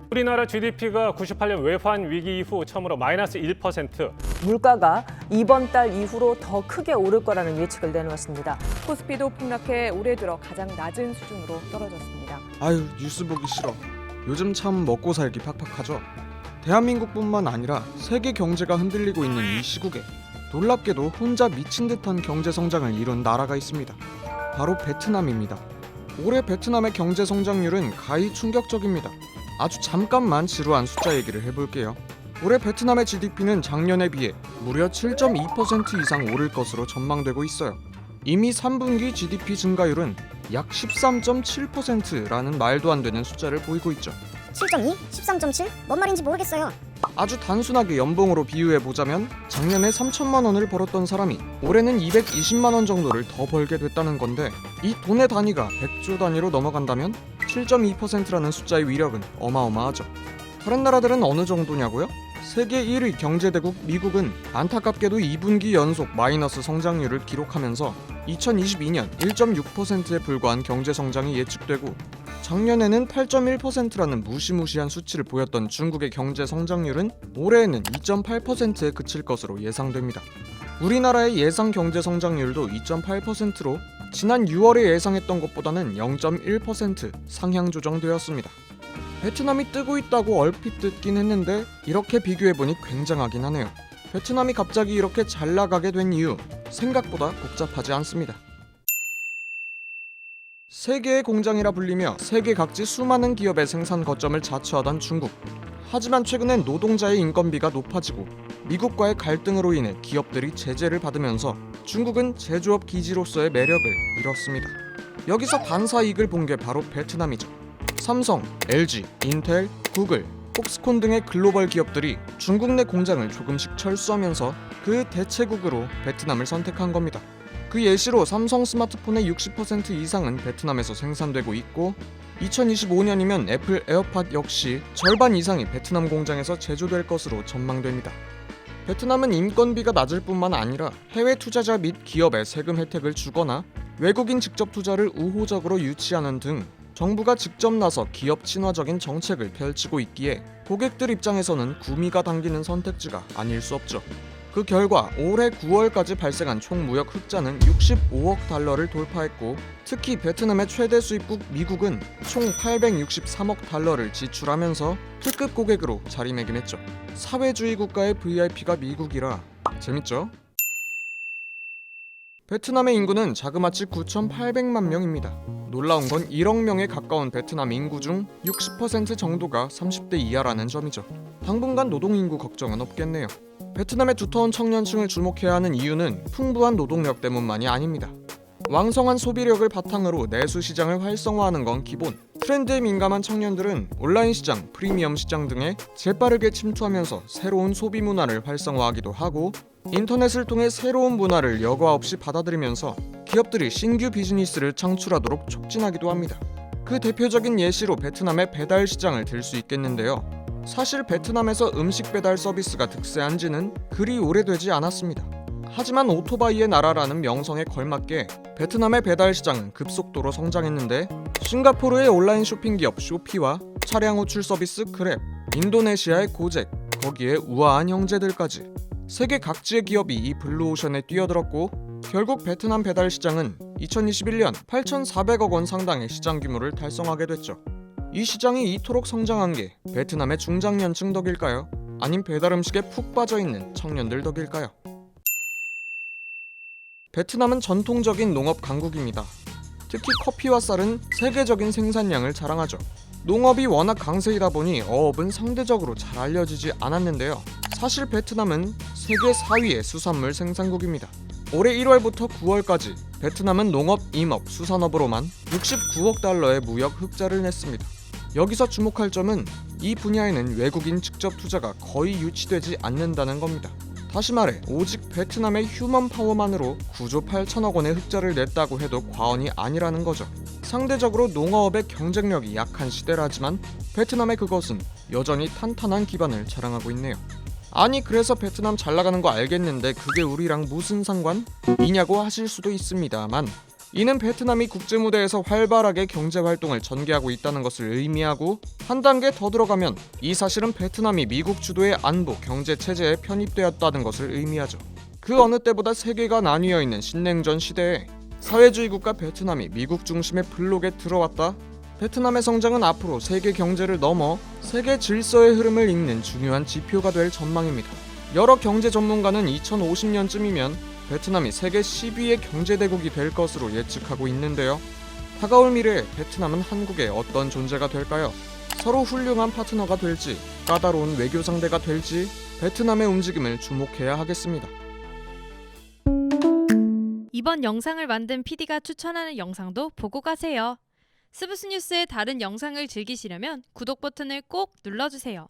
우리나라 GDP가 98년 외환 위기 이후 처음으로 마이너스 1%. 물가가 이번 달 이후로 더 크게 오를 거라는 예측을 내놓았습니다. 코스피도 폭락해 올해 들어 가장 낮은 수준으로 떨어졌습니다. 아유, 뉴스 보기 싫어. 요즘 참 먹고 살기 팍팍하죠. 대한민국뿐만 아니라 세계 경제가 흔들리고 있는 이 시국에 놀랍게도 혼자 미친 듯한 경제 성장을 이룬 나라가 있습니다. 바로 베트남입니다. 올해 베트남의 경제 성장률은 가히 충격적입니다. 아주 잠깐만 지루한 숫자 얘기를 해볼게요. 올해 베트남의 GDP는 작년에 비해 무려 7.2% 이상 오를 것으로 전망되고 있어요. 이미 3분기 GDP 증가율은 약 13.7%라는 말도 안 되는 숫자를 보이고 있죠. 7.2? 13.7? 뭔 말인지 모르겠어요. 아주 단순하게 연봉으로 비유해보자면 작년에 3천만 원을 벌었던 사람이 올해는 220만 원 정도를 더 벌게 됐다는 건데, 이 돈의 단위가 100조 단위로 넘어간다면 7.2%라는 숫자의 위력은 어마어마하죠. 다른 나라들은 어느 정도냐고요? 세계 1위 경제대국 미국은 안타깝게도 2분기 연속 마이너스 성장률을 기록하면서 2022년 1.6%에 불과한 경제 성장이 예측되고, 작년에는 8.1%라는 무시무시한 수치를 보였던 중국의 경제 성장률은 올해에는 2.8%에 그칠 것으로 예상됩니다. 우리나라의 예상 경제 성장률도 2.8%로 지난 6월에 예상했던 것보다는 0.1% 상향 조정되었습니다. 베트남이 뜨고 있다고 얼핏 듣긴 했는데 이렇게 비교해보니 굉장하긴 하네요. 베트남이 갑자기 이렇게 잘 나가게 된 이유, 생각보다 복잡하지 않습니다. 세계의 공장이라 불리며 세계 각지 수많은 기업의 생산 거점을 자처하던 중국. 하지만 최근엔 노동자의 인건비가 높아지고 미국과의 갈등으로 인해 기업들이 제재를 받으면서 중국은 제조업 기지로서의 매력을 잃었습니다. 여기서 반사 이익을 본 게 바로 베트남이죠. 삼성, LG, 인텔, 구글, 폭스콘 등의 글로벌 기업들이 중국 내 공장을 조금씩 철수하면서 그 대체국으로 베트남을 선택한 겁니다. 그 예시로 삼성 스마트폰의 60% 이상은 베트남에서 생산되고 있고, 2025년이면 애플 에어팟 역시 절반 이상이 베트남 공장에서 제조될 것으로 전망됩니다. 베트남은 인건비가 낮을 뿐만 아니라 해외 투자자 및 기업에 세금 혜택을 주거나 외국인 직접 투자를 우호적으로 유치하는 등 정부가 직접 나서 기업 친화적인 정책을 펼치고 있기에 고객들 입장에서는 구미가 당기는 선택지가 아닐 수 없죠. 그 결과 올해 9월까지 발생한 총 무역 흑자는 65억 달러를 돌파했고, 특히 베트남의 최대 수입국 미국은 총 863억 달러를 지출하면서 특급 고객으로 자리매김했죠. 사회주의 국가의 VIP가 미국이라 재밌죠? 베트남의 인구는 자그마치 9,800만 명입니다. 놀라운 건 1억 명에 가까운 베트남 인구 중 60% 정도가 30대 이하라는 점이죠. 당분간 노동인구 걱정은 없겠네요. 베트남의 두터운 청년층을 주목해야 하는 이유는 풍부한 노동력 때문만이 아닙니다. 왕성한 소비력을 바탕으로 내수 시장을 활성화하는 건 기본. 트렌드에 민감한 청년들은 온라인 시장, 프리미엄 시장 등에 재빠르게 침투하면서 새로운 소비 문화를 활성화하기도 하고, 인터넷을 통해 새로운 문화를 여과 없이 받아들이면서 기업들이 신규 비즈니스를 창출하도록 촉진하기도 합니다. 그 대표적인 예시로 베트남의 배달 시장을 들 수 있겠는데요. 사실 베트남에서 음식 배달 서비스가 득세한 지는 그리 오래되지 않았습니다. 하지만 오토바이의 나라라는 명성에 걸맞게 베트남의 배달 시장은 급속도로 성장했는데, 싱가포르의 온라인 쇼핑 기업 쇼피와 차량 호출 서비스 그랩, 인도네시아의 고잭, 거기에 우아한 형제들까지 세계 각지의 기업이 이 블루오션에 뛰어들었고, 결국 베트남 배달 시장은 2021년 8,400억 원 상당의 시장 규모를 달성하게 됐죠. 이 시장이 이토록 성장한 게 베트남의 중장년층 덕일까요? 아님 배달 음식에 푹 빠져있는 청년들 덕일까요? 베트남은 전통적인 농업 강국입니다. 특히 커피와 쌀은 세계적인 생산량을 자랑하죠. 농업이 워낙 강세이다 보니 어업은 상대적으로 잘 알려지지 않았는데요. 사실 베트남은 세계 4위의 수산물 생산국입니다. 올해 1월부터 9월까지 베트남은 농업, 임업, 수산업으로만 69억 달러의 무역 흑자를 냈습니다. 여기서 주목할 점은 이 분야에는 외국인 직접 투자가 거의 유치되지 않는다는 겁니다. 다시 말해 오직 베트남의 휴먼 파워만으로 9조 8천억 원의 흑자를 냈다고 해도 과언이 아니라는 거죠. 상대적으로 농어업의 경쟁력이 약한 시대라지만 베트남의 그것은 여전히 탄탄한 기반을 자랑하고 있네요. 아니 그래서 베트남 잘 나가는 거 알겠는데 그게 우리랑 무슨 상관? 이냐고 하실 수도 있습니다만, 이는 베트남이 국제 무대에서 활발하게 경제 활동을 전개하고 있다는 것을 의미하고 한 단계 더 들어가면 이 사실은 베트남이 미국 주도의 안보 경제 체제에 편입되었다는 것을 의미하죠. 그 어느 때보다 세계가 나뉘어 있는 신냉전 시대에 사회주의 국가 베트남이 미국 중심의 블록에 들어왔다. 베트남의 성장은 앞으로 세계 경제를 넘어 세계 질서의 흐름을 읽는 중요한 지표가 될 전망입니다. 여러 경제 전문가는 2050년쯤이면 베트남이 세계 10위의 경제대국이 될 것으로 예측하고 있는데요. 다가올 미래에 베트남은 한국의 어떤 존재가 될까요? 서로 훌륭한 파트너가 될지, 까다로운 외교 상대가 될지 베트남의 움직임을 주목해야 하겠습니다. 이번 영상을 만든 PD가 추천하는 영상도 보고 가세요. 스브스 뉴스의 다른 영상을 즐기시려면 구독 버튼을 꼭 눌러주세요.